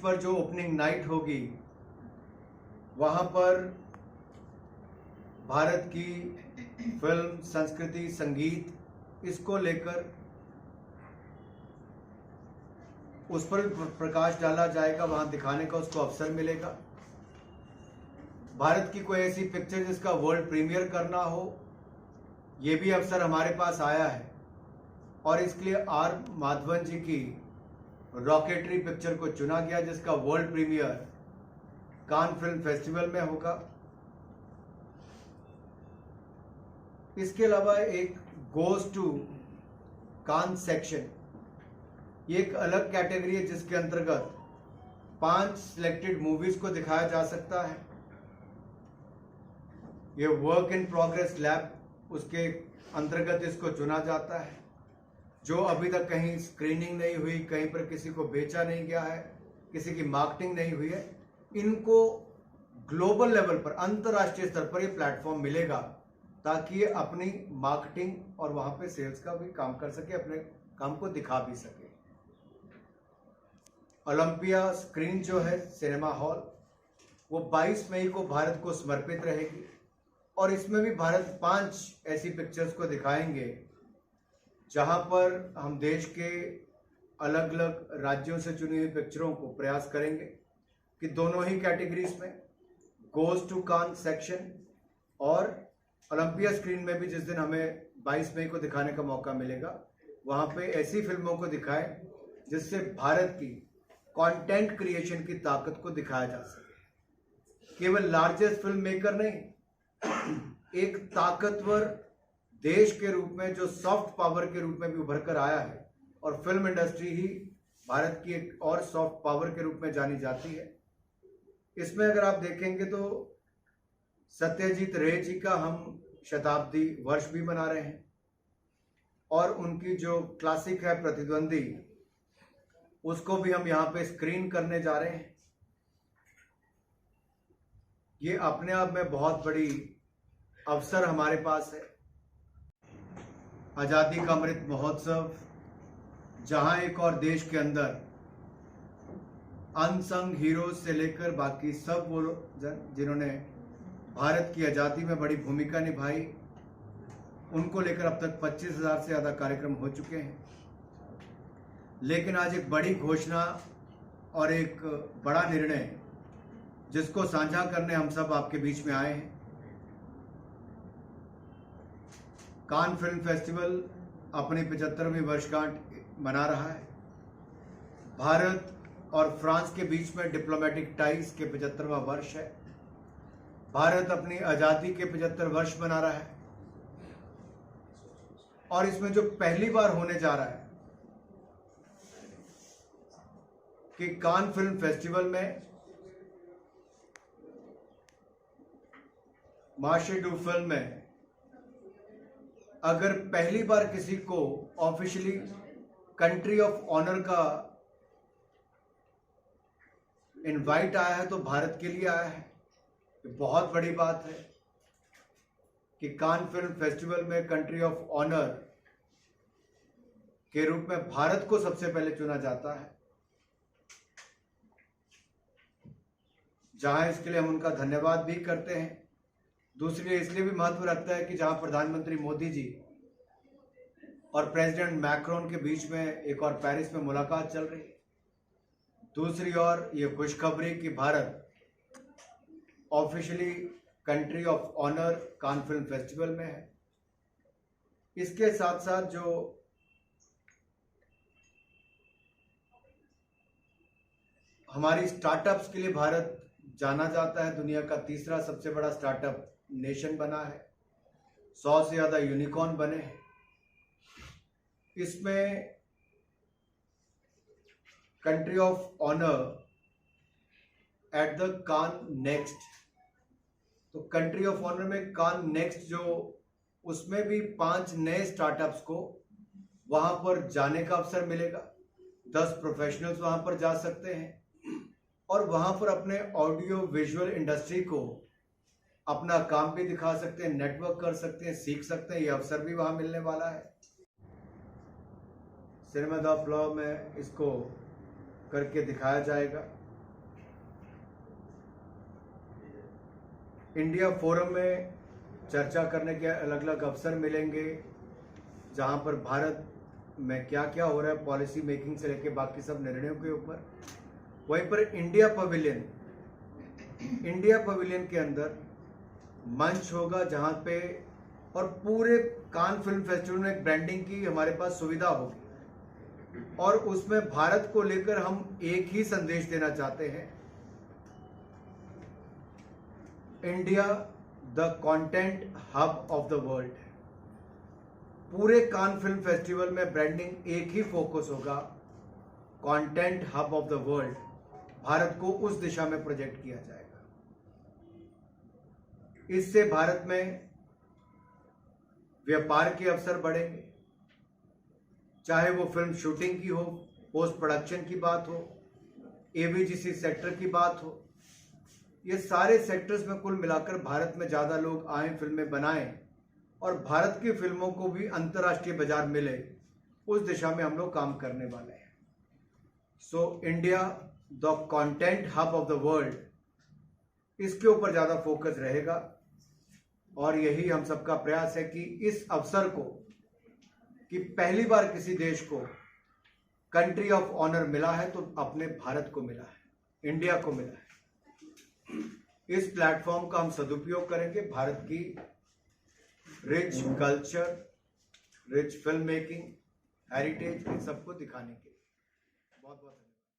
पर जो opening night होगी वहाँ पर भारत की फिल्म, संस्कृति, संगीत, इसको लेकर उस पर प्रकाश डाला जाएगा, वहाँ दिखाने का उसको अवसर मिलेगा। भारत की कोई ऐसी पिक्चर जिसका वर्ल्ड प्रीमियर करना हो, ये भी अवसर हमारे पास आया है और इसके लिए आर माधवन जी की रॉकेटरी पिक्चर को चुना गया, जिसका world premiere Cannes film festival में होगा। इसके अलावा एक गोज टू कान सेक्शन, ये एक अलग कैटेगरी है जिसके अंतर्गत 5 सिलेक्टेड मूवीज को दिखाया जा सकता है। ये वर्क इन प्रोग्रेस लैब, उसके अंतर्गत इसको चुना जाता है। जो अभी तक कहीं स्क्रीनिंग नहीं हुई, कहीं पर किसी को बेचा नहीं गया है, किसी की मार्केटिंग नहीं हुई है, इनको ग्लोबल लेवल पर, अंतर्राष्ट्रीय स्तर पर ये प्लेटफॉर्म मिलेगा ताकि ये अपनी मार्केटिंग और वहां पे सेल्स का भी काम कर सके, अपने काम को दिखा भी सके। ओलंपिया स्क्रीन जो है सिनेमा हॉल, वो 22 मई को भारत को समर्पित रहेगी और इसमें भी भारत 5 ऐसी पिक्चर्स को दिखाएंगे जहां पर हम देश के अलग अलग राज्यों से चुनी हुई पिक्चरों को प्रयास करेंगे कि दोनों ही कैटेगरीज में, गोज टू कान सेक्शन और ओलंपिया स्क्रीन में भी जिस दिन हमें 22 मई को दिखाने का मौका मिलेगा, वहां पे ऐसी फिल्मों को दिखाएं जिससे भारत की कंटेंट क्रिएशन की ताकत को दिखाया जा सके। केवल लार्जेस्ट फिल्म मेकर नहीं, एक ताकतवर देश के रूप में जो सॉफ्ट पावर के रूप में भी उभर कर आया है, और फिल्म इंडस्ट्री ही भारत की एक और सॉफ्ट पावर के रूप में जानी जाती है। इसमें अगर आप देखेंगे तो सत्यजीत रे जी का हम शताब्दी वर्ष भी मना रहे हैं और उनकी जो क्लासिक है प्रतिद्वंदी, उसको भी हम यहाँ पे स्क्रीन करने जा रहे हैं। ये अपने आप में बहुत बड़ी अवसर हमारे पास है। आज़ादी का अमृत महोत्सव, जहां एक और देश के अंदर अनसंग हीरो से लेकर बाकी सब वो जिन्होंने भारत की आज़ादी में बड़ी भूमिका निभाई, उनको लेकर अब तक 25,000 से ज़्यादा कार्यक्रम हो चुके हैं। लेकिन आज एक बड़ी घोषणा और एक बड़ा निर्णय जिसको साझा करने हम सब आपके बीच में आए हैं। कान फिल्म फेस्टिवल अपनी 75वीं वर्षगांठ मना रहा है। भारत और फ्रांस के बीच में डिप्लोमेटिक टाइज के 75वां वर्ष है। भारत अपनी आज़ादी के 75 वर्ष मना रहा है और इसमें जो पहली बार होने जा रहा है कि कान फिल्म फेस्टिवल में मार्शे डू फिल्म में अगर पहली बार किसी को ऑफिशियली कंट्री ऑफ ऑनर का इनवाइट आया है तो भारत के लिए आया है। ये बहुत बड़ी बात है कि कान फिल्म फेस्टिवल में कंट्री ऑफ ऑनर के रूप में भारत को सबसे पहले चुना जाता है, जहां इसके लिए हम उनका धन्यवाद भी करते हैं। दूसरी इसलिए भी महत्व रखता है कि जहां प्रधानमंत्री मोदी जी और प्रेसिडेंट मैक्रोन के बीच में एक और पेरिस में मुलाकात चल रही है। दूसरी ओर ये खुशखबरी कि Bharat officially country of honour Cannes film festival में है। इसके साथ साथ जो हमारी स्टार्टअप्स के लिए भारत जाना जाता है, दुनिया का तीसरा सबसे बड़ा स्टार्टअप नेशन बना है, 100 से ज्यादा यूनिकॉर्न बने हैं। इसमें country of honour at the Cannes next, तो कंट्री ऑफ ऑनर में कान नेक्स्ट जो, उसमें भी 5 नए स्टार्टअप्स को वहां पर जाने का अवसर मिलेगा। 10 प्रोफेशनल्स वहां पर जा सकते हैं और वहां पर अपने ऑडियो विजुअल इंडस्ट्री को अपना काम भी दिखा सकते हैं, नेटवर्क कर सकते हैं, सीख सकते हैं। ये अवसर भी वहां मिलने वाला है। सिनेमा द फ्लो में इसको करके दिखाया जाएगा। इंडिया फोरम में चर्चा करने के अलग अलग अवसर मिलेंगे, जहां पर भारत में क्या क्या हो रहा है पॉलिसी मेकिंग से लेके बाकी सब निर्णयों के ऊपर। वहीं पर इंडिया पवेलियन के अंदर मंच होगा जहां पे, और पूरे कान फिल्म फेस्टिवल में एक ब्रांडिंग की हमारे पास सुविधा होगी, और उसमें भारत को लेकर हम एक ही संदेश देना चाहते हैं, India the content hub of the world. पूरे कान फिल्म फेस्टिवल में ब्रांडिंग एक ही फोकस होगा, content hub of the world. Bharat को उस दिशा में प्रोजेक्ट किया जाएगा। इससे भारत में व्यापार के अवसर बढ़ेंगे, चाहे वो फिल्म शूटिंग की हो, पोस्ट प्रोडक्शन की बात हो, एवीजीसी सेक्टर की बात हो। ये सारे सेक्टर्स में कुल मिलाकर भारत में ज्यादा लोग आए, फिल्में बनाएं, और भारत की फिल्मों को भी अंतर्राष्ट्रीय बाजार मिले, उस दिशा में हम लोग काम करने वाले हैं। So India the content hub of the world, इसके ऊपर ज्यादा फोकस रहेगा, और यही हम सबका प्रयास है कि इस अवसर को, कि पहली बार किसी देश को कंट्री ऑफ ऑनर मिला है तो अपने भारत को मिला है, इंडिया को मिला है। इस प्लेटफॉर्म का हम सदुपयोग करेंगे, भारत की rich culture, rich film making, heritage, इन सबको दिखाने के लिए। बहुत बहुत